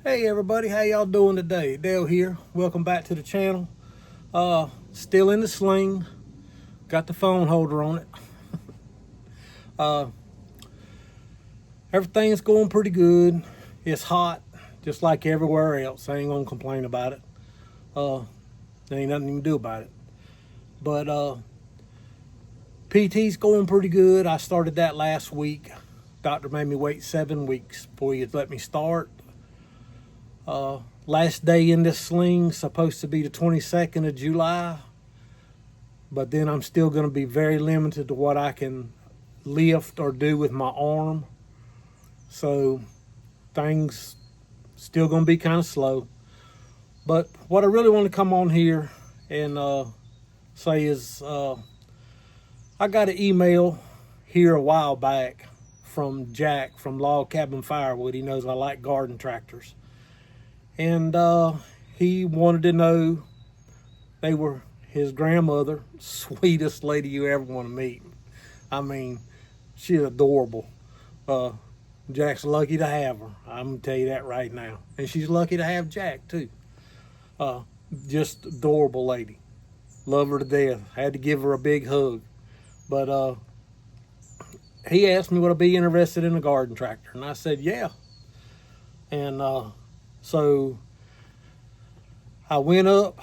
Hey everybody, how y'all doing today? Dale here. Welcome back to the channel. Still in the sling. Got the phone holder on it. Everything's going pretty good. It's hot, just like everywhere else. I ain't gonna complain about it. There ain't nothing you can do about it. But PT's going pretty good. I started that last week. Doctor made me wait 7 weeks before he'd let me start. Last day in this sling supposed to be the 22nd of July, but then I'm still going to be very limited to what I can lift or do with my arm. So things still going to be kind of slow. But what I really want to come on here and say is I got an email here a while back from Jack from Log Cabin Firewood. He knows I like garden tractors. And he wanted to know, they were his grandmother, sweetest lady you ever want to meet. I mean, she's adorable. Jack's lucky to have her. I'm going to tell you that right now. And she's lucky to have Jack, too. Just adorable lady. Love her to death. Had to give her a big hug. But he asked me would I be interested in a garden tractor. And I said, yeah. And so I went up,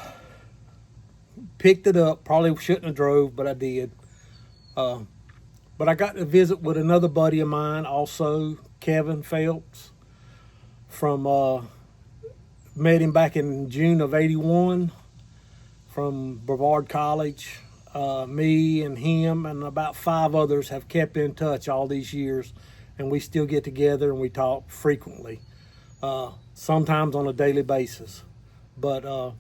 picked it up. Probably shouldn't have drove, but I did. But I got to visit with another buddy of mine, also Kevin Phelps, from met him back in June of '81 from Brevard College. Me and him and about 5 others have kept in touch all these years, and we still get together and we talk frequently. Sometimes on a daily basis. But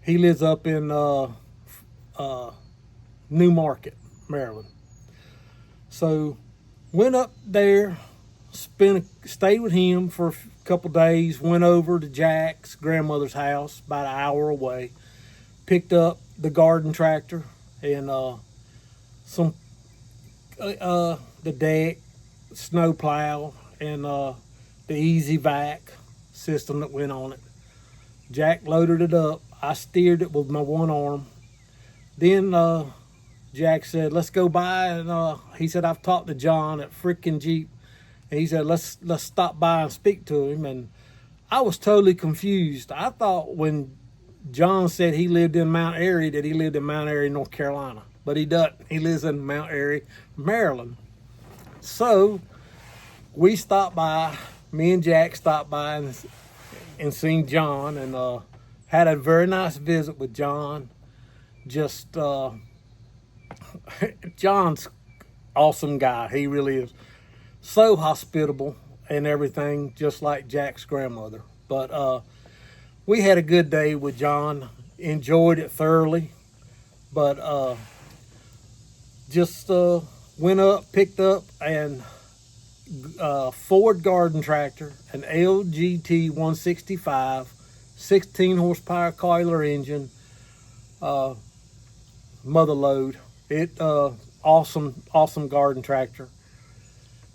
he lives up in New Market, Maryland. So went up there, stayed with him for a couple days, went over to Jack's grandmother's house, about an hour away, picked up the garden tractor and some the deck, snow plow, and the easy vac system that went on it. Jack loaded it up. I steered it with my one arm. Then Jack said, let's go by. And he said, I've talked to John at fricknjeep. And he said, let's stop by and speak to him. And I was totally confused. I thought when John said he lived in Mount Airy that he lived in Mount Airy, North Carolina. But he doesn't. He lives in Mount Airy, Maryland. So we stopped by. Me and Jack stopped by and seen John, and had a very nice visit with John. Just John's awesome guy. He really is. So hospitable and everything, just like Jack's grandmother. But we had a good day with John. Enjoyed it thoroughly. But just went up, picked up, and Ford garden tractor, an LGT-165, 16 horsepower coiler engine, mother load. Awesome garden tractor.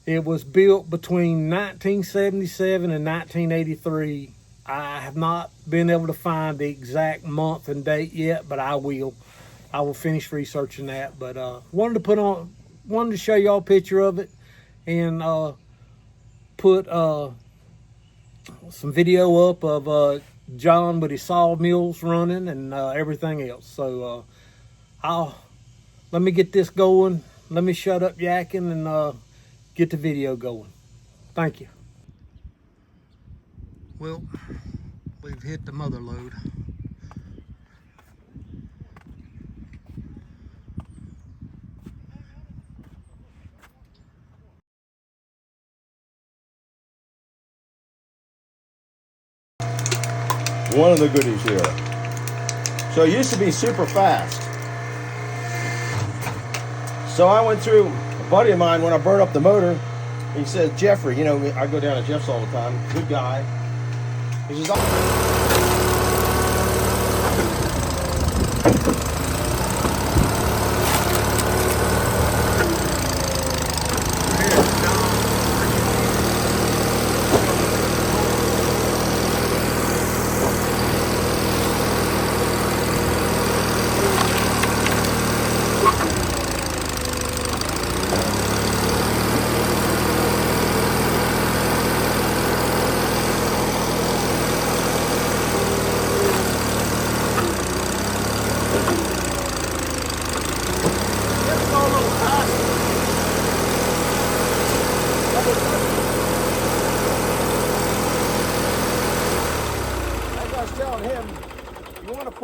It was built between 1977 and 1983. I have not been able to find the exact month and date yet, but I will finish researching that. But wanted to show y'all a picture of it, and put some video up of John with his sawmills running and everything else. So let me get this going. Let me shut up yakking and get the video going. Thank you. Well, we've hit the mother load. One of the goodies here. So it used to be super fast. So I went through, a buddy of mine, when I burned up the motor, he says, Jeffrey, you know, I go down to Jeff's all the time, good guy. He says,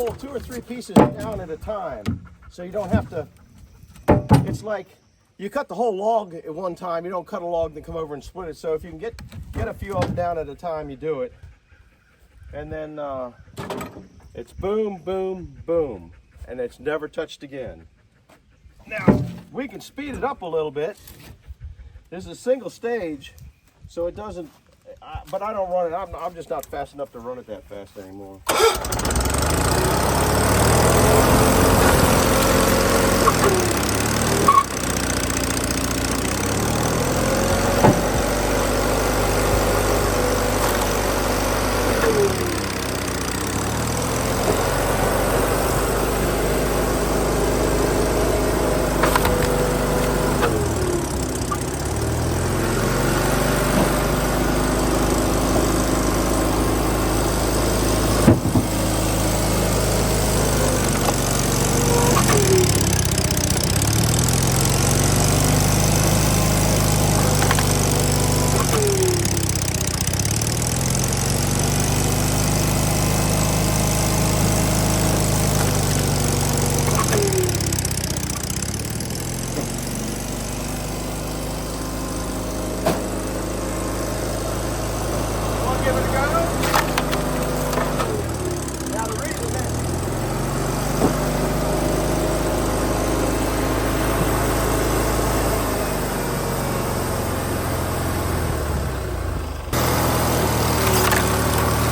pull 2 or 3 pieces down at a time, so you don't have to. It's like you cut the whole log at one time. You don't cut a log then come over and split it. So if you can get a few of them down at a time, you do it. And then it's boom, boom, boom, and it's never touched again. Now we can speed it up a little bit. This is a single stage, so it doesn't. But I don't run it. I'm just not fast enough to run it that fast anymore.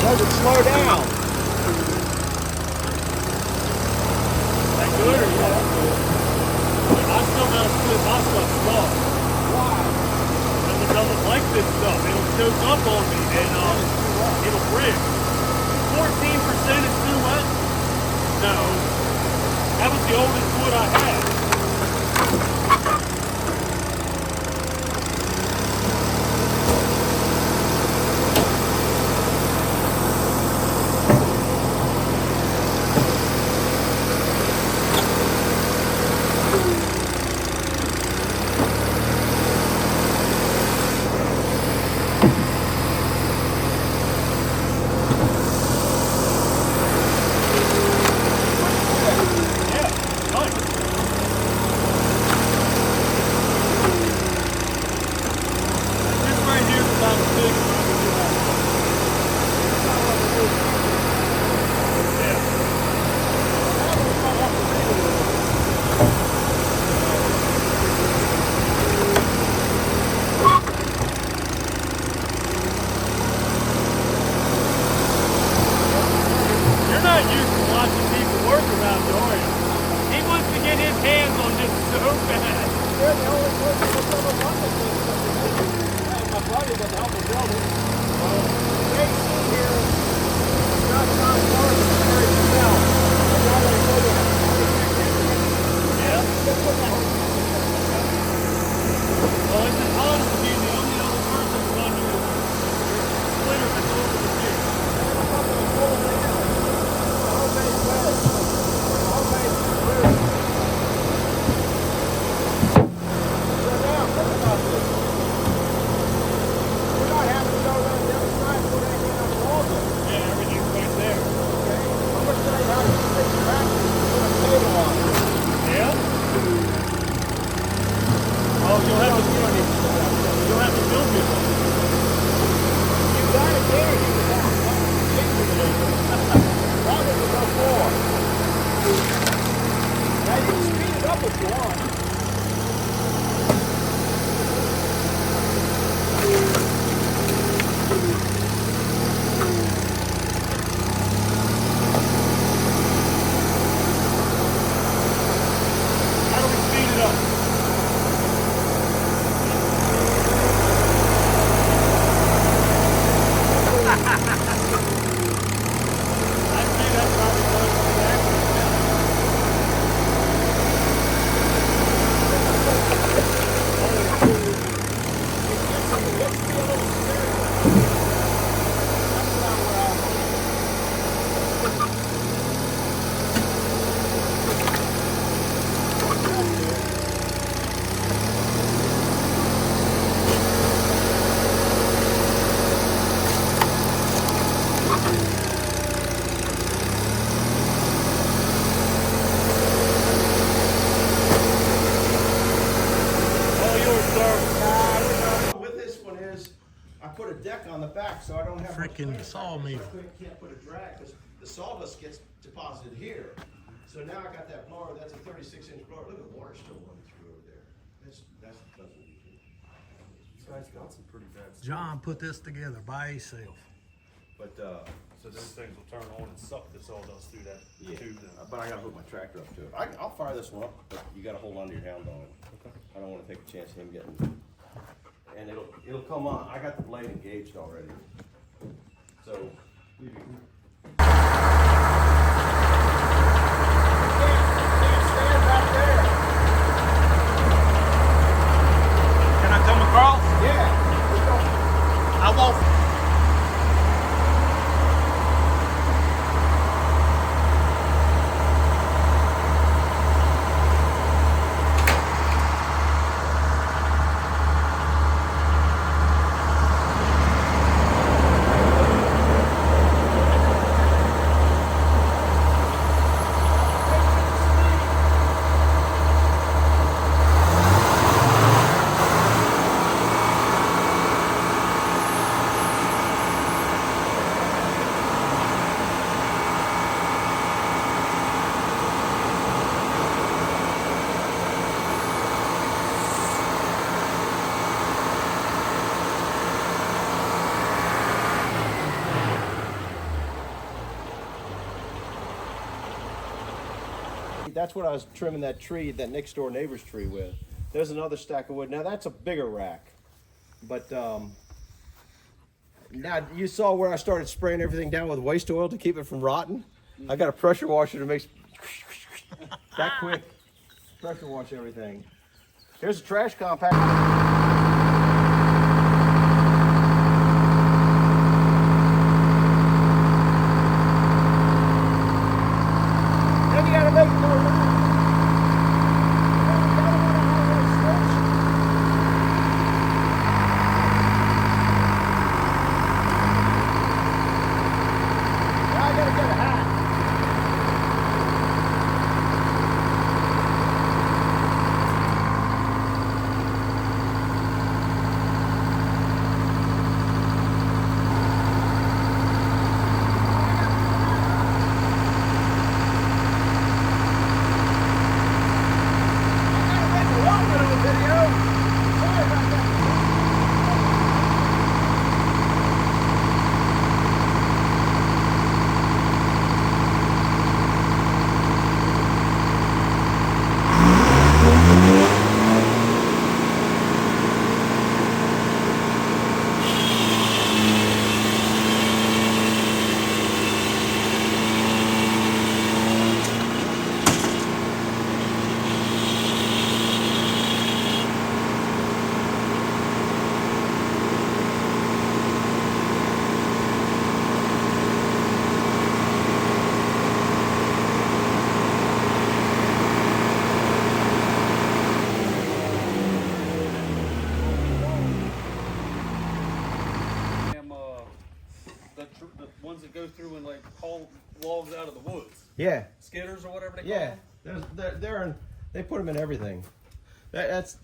Doesn't slow down. That good or what? I still gotta split my stuff slow. Why? Because it doesn't like this stuff. It'll choke up on me and it'll break. 14% is too much? No. That was the oldest wood I had. sir. With this one is, I put a deck on the back so I don't have much Frickin' space. Sawmill. So I can't put a drag because the sawdust gets deposited here. So now I got that blower. That's a 36-inch blower. Look at the water still running through over there. That's doesn't be good. This guy's got some pretty bad stuff. John put this together by himself. But So those things will turn on and suck the sawdust through that tube. but I gotta hook my tractor up to it. I'll fire this one up, but you gotta hold on to your hound on it. Okay. I don't want to take a chance of him getting. And it'll come on. I got the blade engaged already. So. Can I come across? Yeah. I won't. That's what I was trimming that tree, that next door neighbor's tree with. There's another stack of wood. Now that's a bigger rack. But now you saw where I started spraying everything down with waste oil to keep it from rotting. I got a pressure washer that makes that quick. Pressure wash everything. Here's a trash compactor. Then you gotta make more room. Now I gotta get a hat. The ones that go through and like haul logs out of the woods. Yeah. Skidders or whatever they call Yeah. them. They put them in everything. That's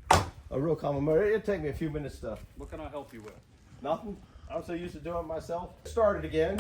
a real common motor. It'd take me a few minutes to. What can I help you with? Nothing. I'm so used to doing it myself. Started again.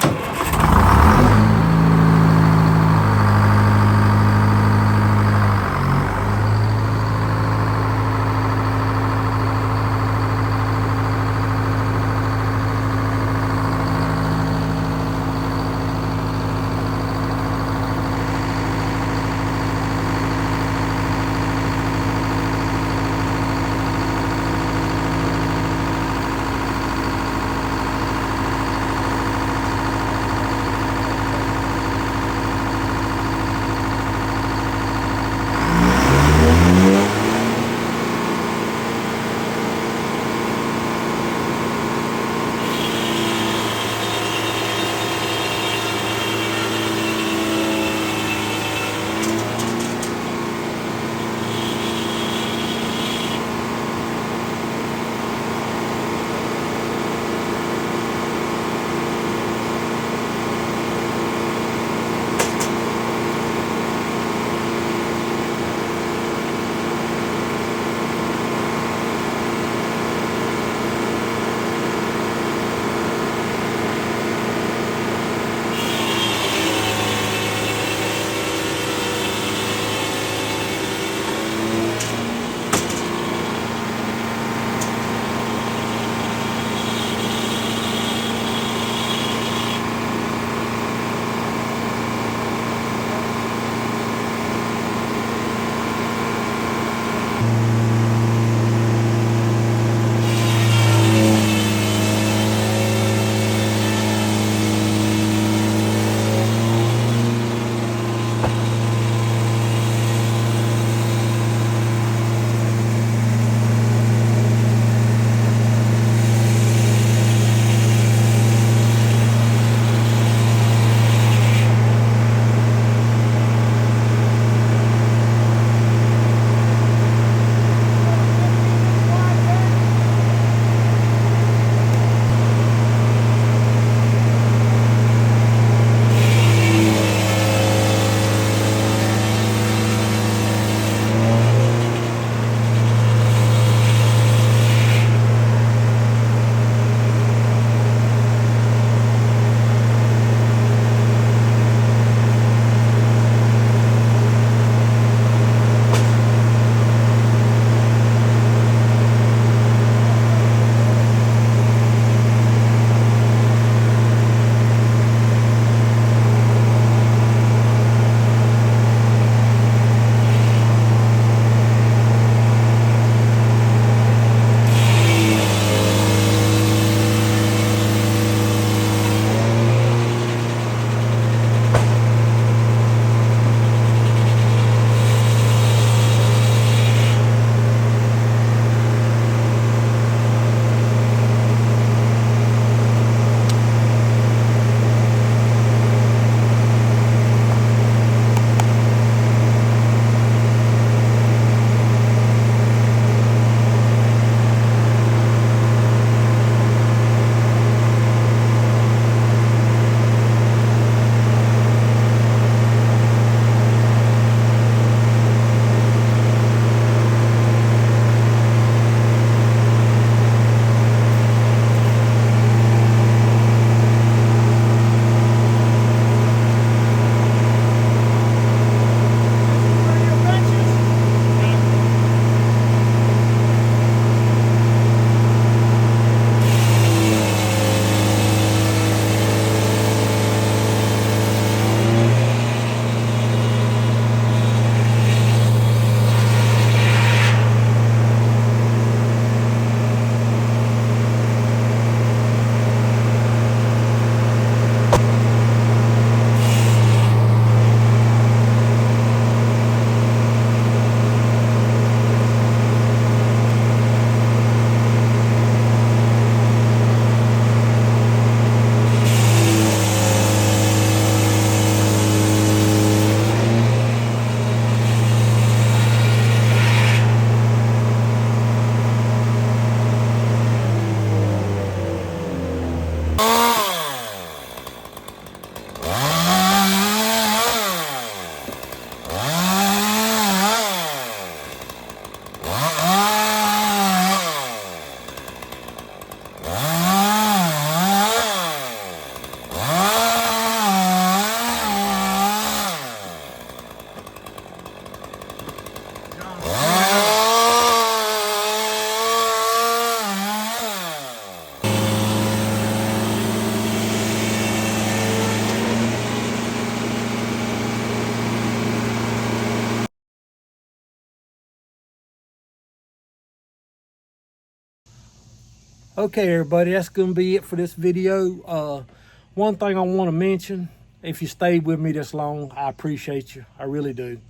Okay, everybody, that's going to be it for this video. One thing I want to mention, if you stayed with me this long, I appreciate you. I really do.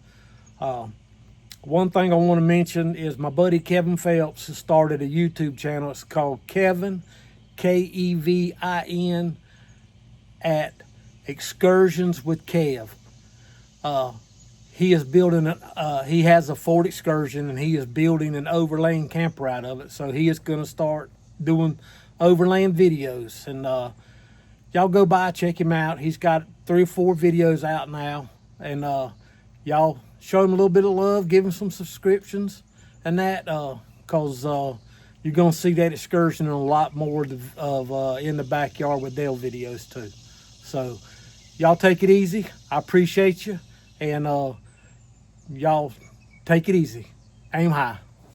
One thing I want to mention is my buddy Kevin Phelps has started a YouTube channel. It's called Kevin, Kevin, at Excursions with Kev. He is building, he has a Ford Excursion, and he is building an overland camper out of it. So he is going to start doing overland videos. And y'all go by, check him out. He's got 3 or 4 videos out now. And y'all show him a little bit of love, give him some subscriptions and that, because you're going to see that excursion and a lot more of in the backyard with Dale videos too. So y'all take it easy. I appreciate you. And y'all take it easy. Aim high.